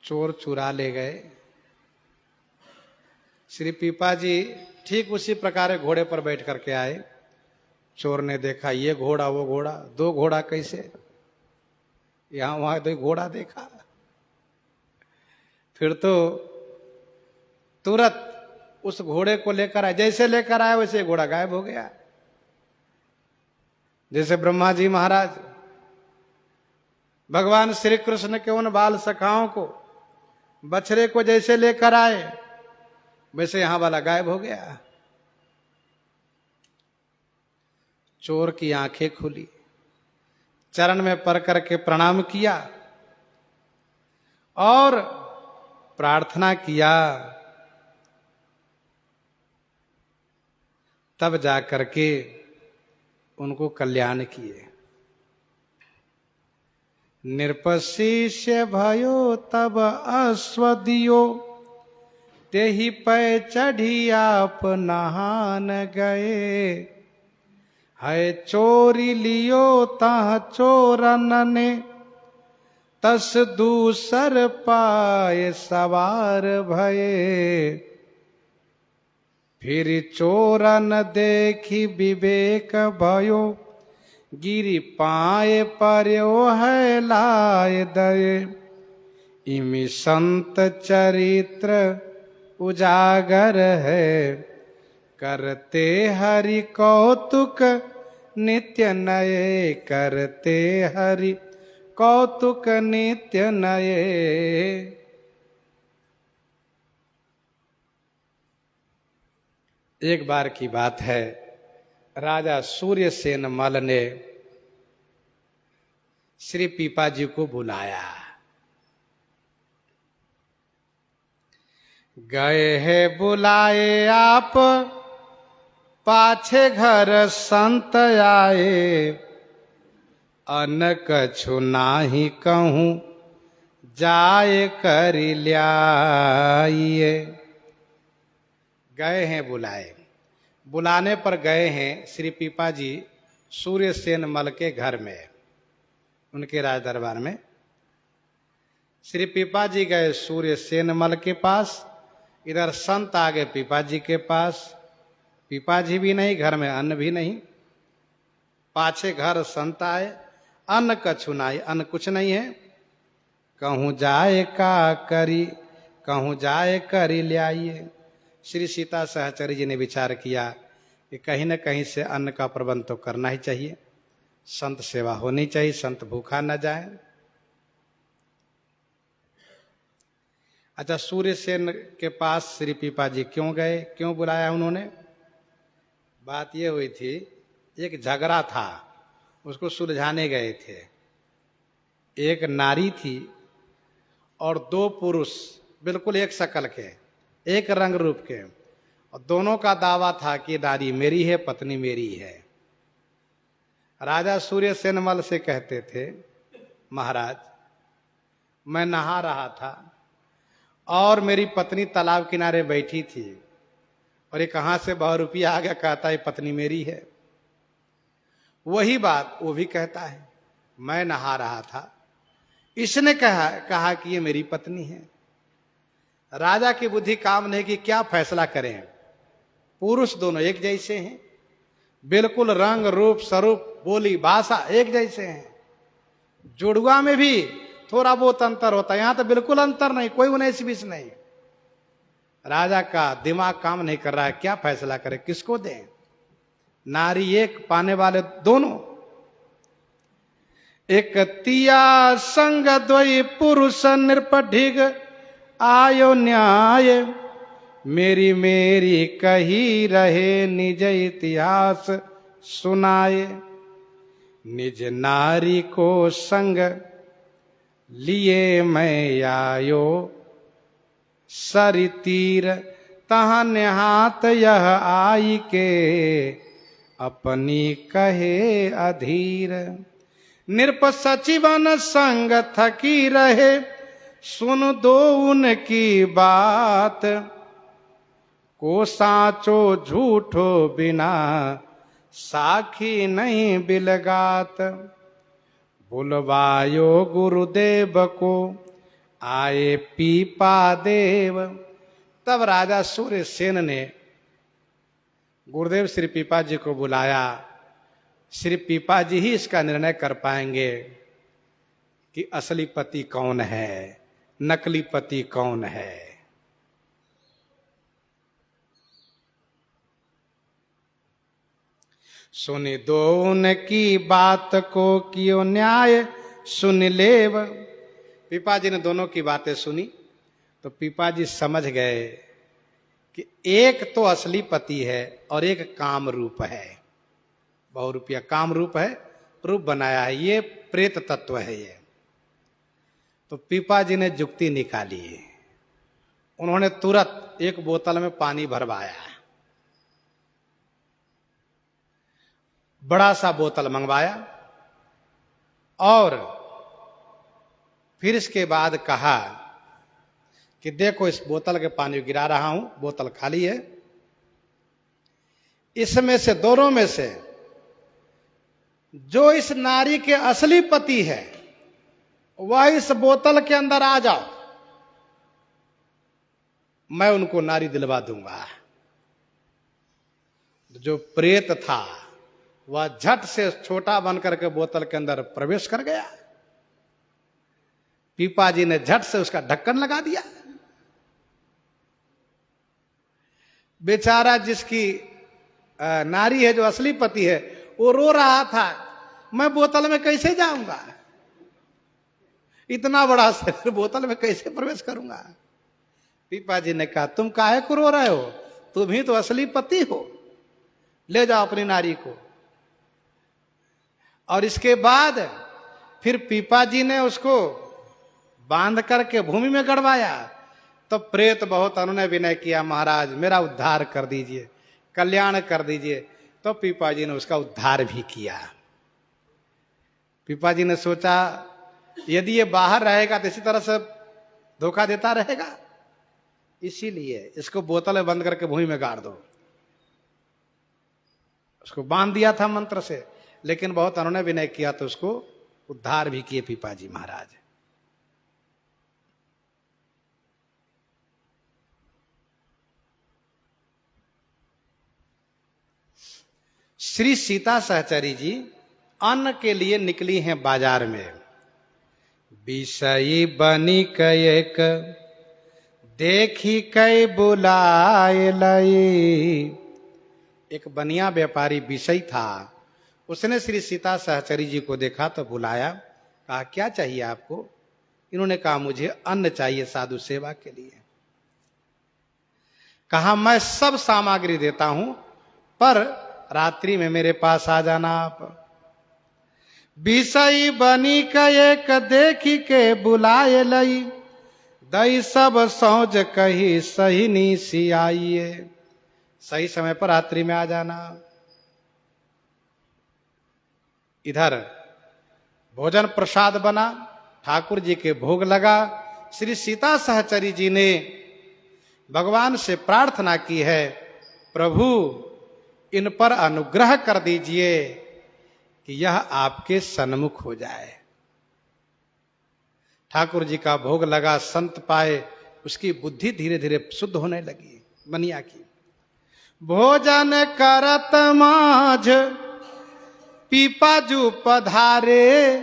चोर चुरा ले गए। श्री पीपा जी ठीक उसी प्रकार घोड़े पर बैठ करके आए। चोर ने देखा ये घोड़ा वो घोड़ा, दो घोड़ा कैसे, यहां वहां तो घोड़ा देखा। फिर तो तुरंत उस घोड़े को लेकर आए, जैसे लेकर आए वैसे घोड़ा गायब हो गया। जैसे ब्रह्मा जी महाराज भगवान श्री कृष्ण के उन बाल सखाओं को, बछड़े को जैसे लेकर आए वैसे यहां वाला गायब हो गया। चोर की आंखें खुली, चरण में पड़ करके प्रणाम किया और प्रार्थना किया। तब जाकर के उनको कल्याण किए। निरपशिष्य भयो तब अश्वदियो, तेहि पै चढ़ी आप नहान गए। है चोरी लियो तह चोरन ने, तस दूसर पाए सवार भये। फिर चोरन देखी विवेक भयो, गिरी पाए पर्यो है लाए दये। इमि संत चरित्र उजागर है, करते हरि कौतुक नित्य नये। करते हरि कौतुक नित्य नये। एक बार की बात है, राजा सूर्यसेन मल ने श्री पीपा जी को बुलाया। गए हैं बुलाए आप, पाछे घर संत आए। अन कछु नाही कहूं, जाए कर ल्याइए। गए हैं बुलाए, बुलाने पर गए हैं श्री पीपा जी सूर्यसेन मल के घर में, उनके राज दरबार में। श्री पीपा जी गए सूर्यसेन मल के पास, इधर संत आ गए पीपा जी के पास। पीपा जी भी नहीं, घर में अन्न भी नहीं। पाछे घर संत आए, अन्न कछु नाई, अन्न कुछ नहीं है। कहूँ जाए का करी, कहूँ जाए करी ले आइए। श्री सीता सहचरी जी ने विचार किया कि कहीं न कहीं से अन्न का प्रबंध तो करना ही चाहिए, संत सेवा होनी चाहिए, संत भूखा न जाए। अच्छा, सूर्यसेन के पास श्री पीपा जी क्यों गए, क्यों बुलाया उन्होंने? बात यह हुई थी, एक झगड़ा था, उसको सुलझाने गए थे। एक नारी थी और दो पुरुष बिल्कुल एक शकल के, एक रंग रूप के, और दोनों का दावा था कि नारी मेरी है, पत्नी मेरी है। राजा सूर्यसेन मल से कहते थे, महाराज मैं नहा रहा था और मेरी पत्नी तालाब किनारे बैठी थी, और ये कहां से बहुरूपिया आ गया, कहता है पत्नी मेरी है। वही बात वो भी कहता है, मैं नहा रहा था, इसने कहा कि ये मेरी पत्नी है। राजा की बुद्धि काम नहीं कि क्या फैसला करें। पुरुष दोनों एक जैसे हैं, बिल्कुल रंग रूप स्वरूप बोली भाषा एक जैसे हैं। जुड़वा में भी थोड़ा बहुत अंतर होता है, यहां तो बिल्कुल अंतर नहीं, कोई 19-20 नहीं। राजा का दिमाग काम नहीं कर रहा है, क्या फैसला करे, किसको दें। नारी एक, पाने वाले दोनों। एक तिया संग द्वय पुरुष निरपढ़िग, आयो न्याय। मेरी मेरी कही रहे, निज इतिहास सुनाए। निज नारी को संग लिए मैं आयो, सरि तीर तहाँ निहात यह आई के, अपनी कहे अधीर। नृप सचिवन संग थकी रहे, सुन दो उनकी बात। को साचो झूठो बिना, साखी नहीं बिलगात। बुलवायो गुरुदेव को, आए पीपा देव। तब राजा सूर्यसेन ने गुरुदेव श्री पीपा जी को बुलाया। श्री पीपा जी ही इसका निर्णय कर पाएंगे कि असली पति कौन है, नकली पति कौन है। सुन दो उनकी बात को कियो न्याय सुन लेव। पीपा जी ने दोनों की बातें सुनी तो पीपा जी समझ गए कि एक तो असली पति है और एक काम रूप है, बहुरूपिया काम रूप है, रूप बनाया है, ये प्रेत तत्व है ये। तो पीपा जी ने जुक्ति निकाली। उन्होंने तुरंत एक बोतल में पानी भरवाया, बड़ा सा बोतल मंगवाया और फिर इसके बाद कहा कि देखो इस बोतल के पानी गिरा रहा हूं, बोतल खाली है, इसमें से दोनों में से जो इस नारी के असली पति है वह इस बोतल के अंदर आ जाओ, मैं उनको नारी दिलवा दूंगा। जो प्रेत था वह झट से छोटा बनकर के बोतल के अंदर प्रवेश कर गया। पीपा जी ने झट से उसका ढक्कन लगा दिया। बेचारा जिसकी नारी है, जो असली पति है, वो रो रहा था, मैं बोतल में कैसे जाऊंगा, इतना बड़ा शरीर बोतल में कैसे प्रवेश करूंगा। पीपा जी ने कहा तुम काहे को रो रहे हो, तुम ही तो असली पति हो, ले जाओ अपनी नारी को। और इसके बाद फिर पीपा जी ने उसको बांध करके भूमि में गड़वाया। तो प्रेत बहुत अनुनय विनय किया, महाराज मेरा उद्धार कर दीजिए, कल्याण कर दीजिए। तो पीपा जी ने उसका उद्धार भी किया। पीपा जी ने सोचा यदि ये बाहर रहेगा तो इसी तरह से धोखा देता रहेगा, इसीलिए इसको बोतल में बंद करके भूमि में गाड़ दो। उसको बांध दिया था मंत्र से, लेकिन बहुत अनुनय विनय किया तो उसको उद्धार भी किए पीपा जी महाराज। श्री सीता सहचरी जी अन्न के लिए निकली हैं बाजार में। विषयी बनी कयक देखी कई बुलाए लई। एक बनिया व्यापारी विषय था, उसने श्री सीता सहचरी जी को देखा तो बुलाया, कहा क्या चाहिए आपको। इन्होंने कहा मुझे अन्न चाहिए साधु सेवा के लिए। कहा मैं सब सामग्री देता हूं पर रात्रि में मेरे पास आ जाना आप। विषय बनी का एक देखी के बुलाए लई, दई सब सौज कही सही नीसी आइए। सही समय पर रात्रि में आ जाना। इधर भोजन प्रसाद बना, ठाकुर जी के भोग लगा। श्री सीता सहचरी जी ने भगवान से प्रार्थना की है, प्रभु इन पर अनुग्रह कर दीजिए कि यह आपके सन्मुख हो जाए। ठाकुर जी का भोग लगा, संत पाए, उसकी बुद्धि धीरे धीरे शुद्ध होने लगी बनिया की। भोजन करत माझ पीपाजू पधारे,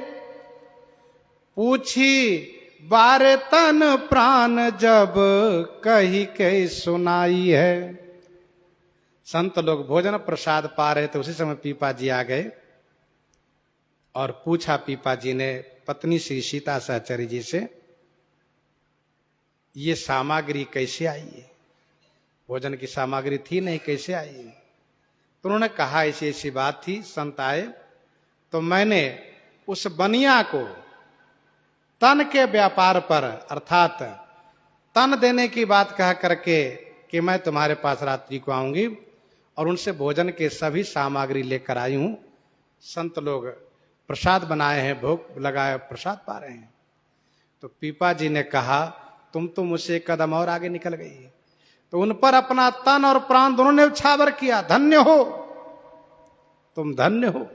पूछी बारे तन प्राण जब कही के सुनाई है। संत लोग भोजन प्रसाद पा रहे थे, उसी समय पीपा जी आ गए और पूछा पीपा जी ने पत्नी श्री सीता सहचरी जी से, ये सामग्री कैसे आई है, भोजन की सामग्री थी नहीं, कैसे आई है। तो उन्होंने कहा ऐसी ऐसी बात थी, संत आए तो मैंने उस बनिया को तन के व्यापार पर, अर्थात तन देने की बात कह करके कि मैं तुम्हारे पास रात्रि को आऊंगी, और उनसे भोजन के सभी सामग्री लेकर आई हूं। संत लोग प्रसाद बनाए हैं, भोग लगाए, प्रसाद पा रहे हैं। तो पीपा जी ने कहा तुम तो मुझसे एक कदम और आगे निकल गई। तो उन पर अपना तन और प्राण दोनों ने उछावर किया, धन्य हो तुम, धन्य हो।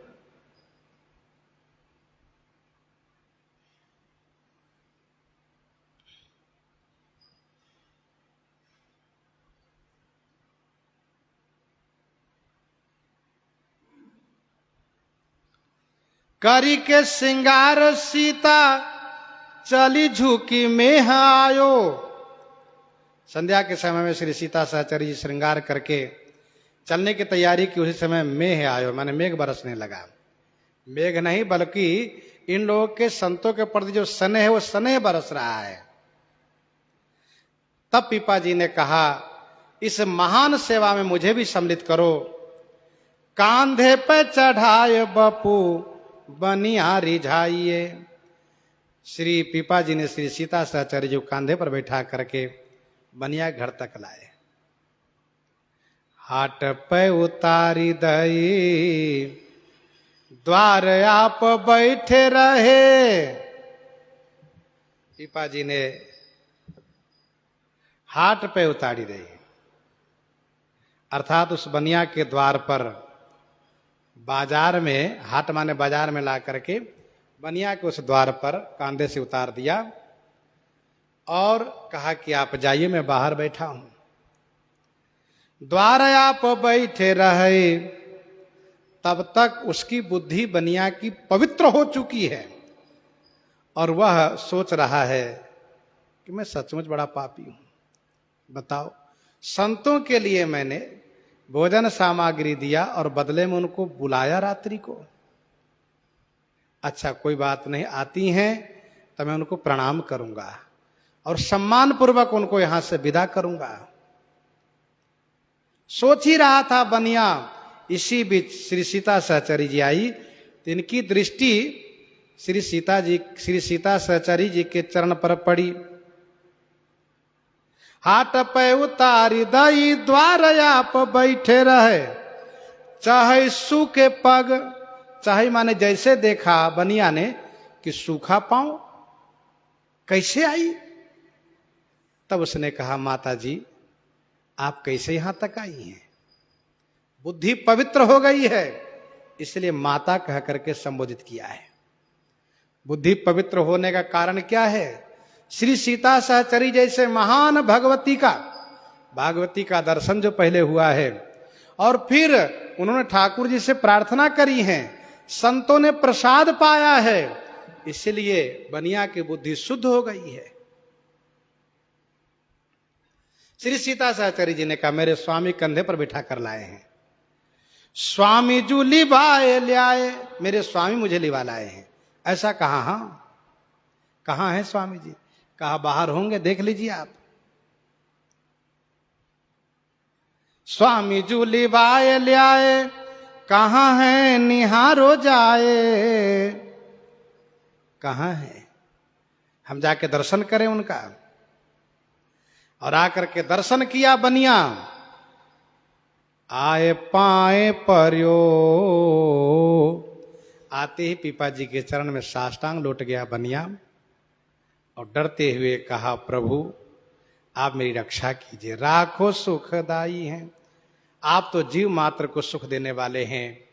करी के श्रृंगार सीता चली झुकी में आयो। संध्या के समय में श्री सीता सहचरी जी श्रृंगार करके चलने की तैयारी की, उसी समय मेघ आयो, माने मेघ बरसने लगा। मेघ नहीं बल्कि इन लोगों के संतों के प्रति जो स्नेह है वो स्नेह बरस रहा है। तब पीपा जी ने कहा इस महान सेवा में मुझे भी सम्मिलित करो। कांधे पे चढ़ाए बपू बनिया रिझाइए। श्री पीपा जी ने श्री सीता सहचरी जी कांधे पर बैठा करके बनिया घर तक लाए। हाट पे उतारी दई द्वार आप बैठे रहे। पीपा जी ने हाट पे उतारी रही, अर्थात उस बनिया के द्वार पर बाजार में, हाट माने बाजार में ला करके बनिया के उस द्वार पर कांधे से उतार दिया और कहा कि आप जाइए, मैं बाहर बैठा हूं। द्वार आप बैठे रहे, तब तक उसकी बुद्धि बनिया की पवित्र हो चुकी है और वह सोच रहा है कि मैं सचमुच बड़ा पापी हूं। बताओ, संतों के लिए मैंने भोजन सामग्री दिया और बदले में उनको बुलाया रात्रि को। अच्छा कोई बात नहीं, आती हैं तो मैं उनको प्रणाम करूंगा और सम्मान पूर्वक उनको यहां से विदा करूंगा। सोच ही रहा था बनिया, इसी बीच श्री सीता सहचरी जी आई। तो इनकी दृष्टि श्री सीता सहचरी जी के चरण पर पड़ी। हाट पे उतारी दई द्वार आप बैठे रहे, चाहे सूखे पग, चाहे माने जैसे देखा बनिया ने कि सूखा पांव कैसे आई। तब उसने कहा माता जी आप कैसे यहां तक आई हैं? बुद्धि पवित्र हो गई है, इसलिए माता कह करके संबोधित किया है। बुद्धि पवित्र होने का कारण क्या है? श्री सीता सहचरी जैसे महान भागवती का दर्शन जो पहले हुआ है और फिर उन्होंने ठाकुर जी से प्रार्थना करी है, संतों ने प्रसाद पाया है, इसलिए बनिया की बुद्धि शुद्ध हो गई है। श्री सीता सहचरी जी ने कहा मेरे स्वामी कंधे पर बिठा कर लाए हैं। स्वामी जू लिवाए ले आए, मेरे स्वामी मुझे लिवा लाए हैं। ऐसा कहा? हाँ। कहाँ है स्वामी जी? कहा बाहर होंगे, देख लीजिए आप। स्वामी जू लिवाए ले आए, कहाँ है निहारो जाए। कहाँ है? हम जाके दर्शन करें उनका। और आकर के दर्शन किया बनिया। आए पाए पर्यो, आते ही पीपा जी के चरण में साष्टांग लौट गया बनिया और डरते हुए कहा प्रभु आप मेरी रक्षा कीजिए, राखो सुखदाई हैं। आप तो जीव मात्र को सुख देने वाले हैं,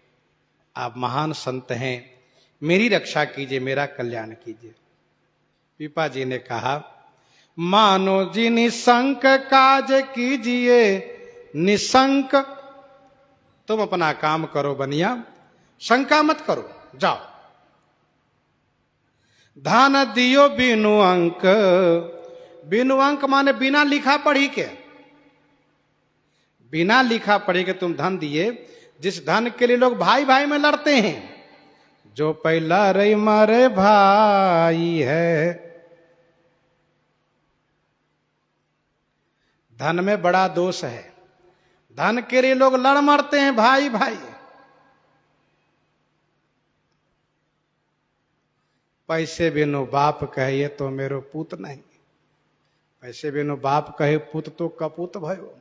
आप महान संत हैं, मेरी रक्षा कीजिए, मेरा कल्याण कीजिए। पीपा जी ने कहा मानो जी निशंक काज कीजिए, निशंक तुम अपना काम करो बनिया, शंका मत करो, जाओ। धन दियो बिनु अंक, बिनु अंक माने बिना लिखा पढ़ी के, बिना लिखा पढ़ी के तुम धन दिए, जिस धन के लिए लोग भाई भाई में लड़ते हैं। जो पहला रही मारे भाई है। धन में बड़ा दोष है, धन के लिए लोग लड़ मरते हैं भाई भाई। पैसे बिनु बाप कहे तो मेरो पूत नहीं, पैसे बिनु बाप कहे पुत तो कपूत भयो।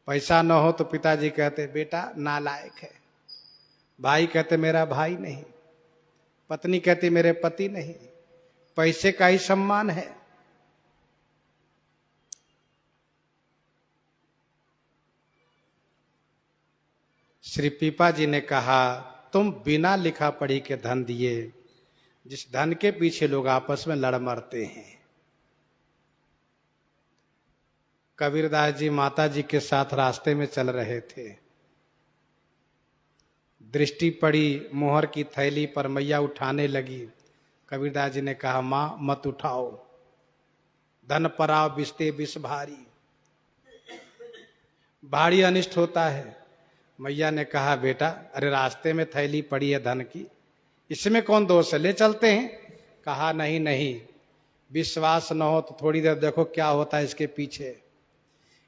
पैसा न हो तो पिताजी कहते बेटा नालायक है, भाई कहते मेरा भाई नहीं, पत्नी कहती मेरे पति नहीं। पैसे का ही सम्मान है। श्री पीपा जी ने कहा तुम बिना लिखा पढ़ी के धन दिए, जिस धन के पीछे लोग आपस में लड़ मरते हैं। कबीरदास जी माता जी के साथ रास्ते में चल रहे थे, दृष्टि पड़ी मोहर की थैली पर, मैया उठाने लगी। कबीरदास जी ने कहा, मां मत उठाओ, धन पराव बिस्ते विष भारी, भारी अनिष्ट होता है। मैया ने कहा, बेटा अरे रास्ते में थैली पड़ी है धन की, इसमें कौन दोष है, ले चलते हैं। कहा नहीं नहीं, विश्वास न हो तो थोड़ी देर देखो क्या होता है इसके पीछे।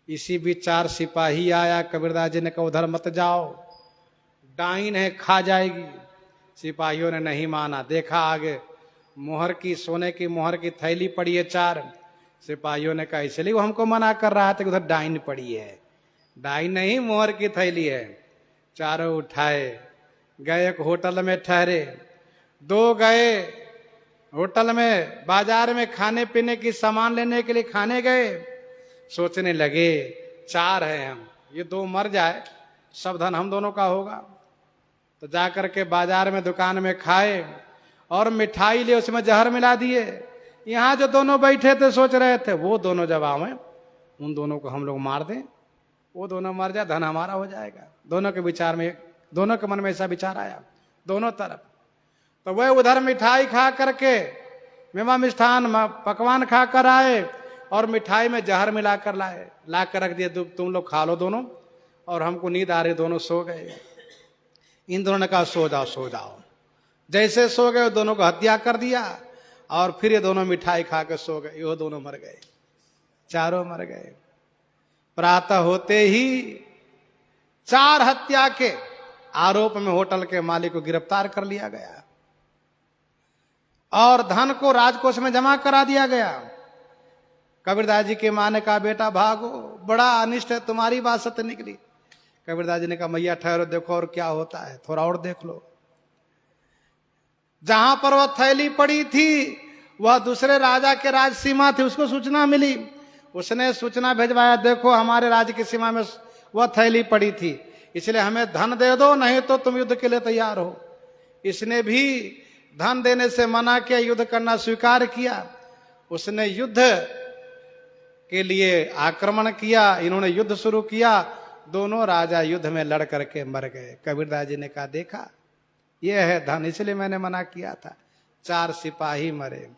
इसी बीच 4 सिपाही आया। कबीरदास जी ने कहा, उधर मत जाओ, डाइन है, खा जाएगी। सिपाहियों ने नहीं माना। देखा आगे मोहर की, सोने की मोहर की थैली पड़ी है 4। सिपाहियों ने कहा, इसलिए वो हमको मना कर रहा था कि उधर डाइन पड़ी है। डाइन नहीं, मोहर की थैली है। चारों उठाए, गए एक होटल में ठहरे। 2 गए होटल में, बाजार में खाने पीने की सामान लेने के लिए खाने गए। सोचने लगे 4 हैं हम, ये 2 मर जाए सब धन हम दोनों का होगा। तो जाकर के बाजार में दुकान में खाए और मिठाई ले, उसमें जहर मिला दिए। यहाँ जो दोनों बैठे थे सोच रहे थे वो दोनों जब आवे उन दोनों को हम लोग मार दें, वो दोनों मर जाए, धन हमारा हो जाएगा। दोनों के विचार में, दोनों के मन में ऐसा विचार आया दोनों तरफ। तो वह उधर मिठाई खा करके, मेवा मिष्ठान पकवान खा कर आए और मिठाई में जहर मिलाकर लाए, ला कर रख दिए, तुम लोग खा लो दोनों, और हमको नींद आ रही, दोनों सो गए। इन दोनों ने कहा, सो जाओ सो जाओ। जैसे सो गए दोनों को हत्या कर दिया और फिर ये दोनों मिठाई खा कर सो गए। ये दोनों मर गए, चारों मर गए। प्रातः होते ही 4 हत्या के आरोप में होटल के मालिक को गिरफ्तार कर लिया गया और धन को राजकोष में जमा करा दिया गया। कबीरदास जी के माँ ने कहा, बेटा भागो, बड़ा अनिष्ट है, तुम्हारी बात सत्य निकली। कबीरदास जी ने कहा, मैया ठहरो, देखो और क्या होता है, थोड़ा और देख लो। जहां पर वह थैली पड़ी थी वह दूसरे राजा के राज सीमा थी, उसको सूचना मिली। उसने सूचना भेजवाया, देखो हमारे राज्य की सीमा में वह थैली पड़ी थी, इसलिए हमें धन दे दो, नहीं तो तुम युद्ध के लिए तैयार हो। इसने भी धन देने से मना किया, युद्ध करना स्वीकार किया। उसने युद्ध के लिए आक्रमण किया, इन्होंने युद्ध शुरू किया। दोनों राजा युद्ध में लड़ करके मर गए। कबीरदास जी ने कहा, देखा यह है धन, इसलिए मैंने मना किया था। 4 सिपाही मरे।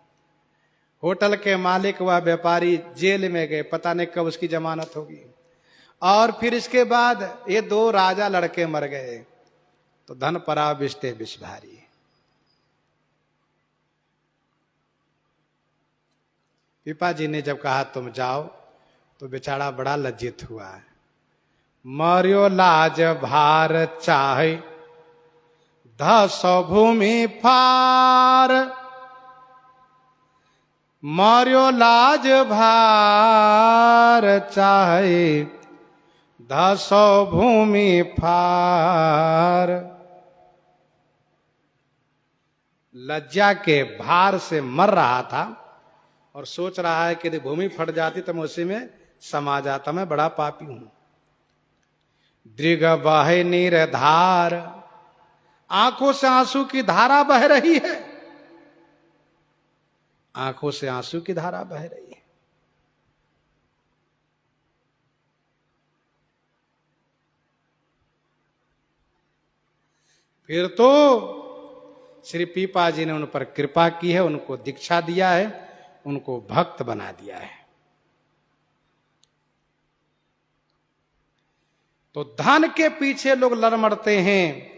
होटल के मालिक व व्यापारी जेल में गए, पता नहीं कब उसकी जमानत होगी। और फिर इसके बाद ये 2 राजा लड़के मर गए। तो धन पराव बिस्ते विष भारी। पिपा जी ने जब कहा तुम जाओ, तो बेचारा बड़ा लज्जित हुआ। मर्यो लाज भार चाहे, धसो भूमि फार। मर्यो लाज भार चाहे, धसो भूमि फार। लज्जा के भार से मर रहा था और सोच रहा है कि यदि भूमि फट जाती तो मैं उसी में समा जाता, मैं बड़ा पापी हूं। दृग बहे नीरधार, आंखों से आंसू की धारा बह रही है, आंखों से आंसू की धारा बह रही है। फिर तो श्री पीपा जी ने उन पर कृपा की है, उनको दीक्षा दिया है, उनको भक्त बना दिया है। तो धन के पीछे लोग लड़मड़ते हैं।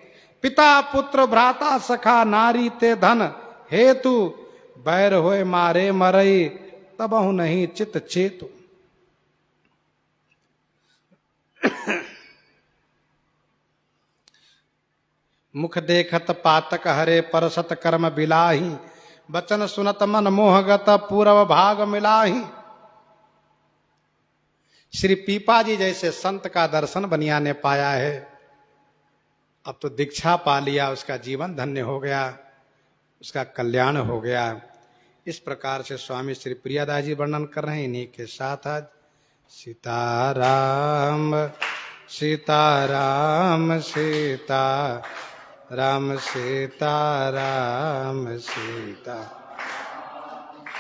पिता पुत्र भ्राता सखा नारी ते धन हेतु, बैर होए मारे मरई तबहु नहीं चित चेतु। मुख देखत पातक हरे परसत कर्म बिलाही, बचन सुनत मन मोहगत पूरव भाग मिलाही। श्री पीपा जी जैसे संत का दर्शन बनिया ने पाया है, अब तो दीक्षा पा लिया, उसका जीवन धन्य हो गया, उसका कल्याण हो गया। इस प्रकार से स्वामी श्री प्रियादास जी वर्णन कर रहे हैं। इन्हीं के साथ आज सीताराम सीताराम सीता राम सीताराम सीता।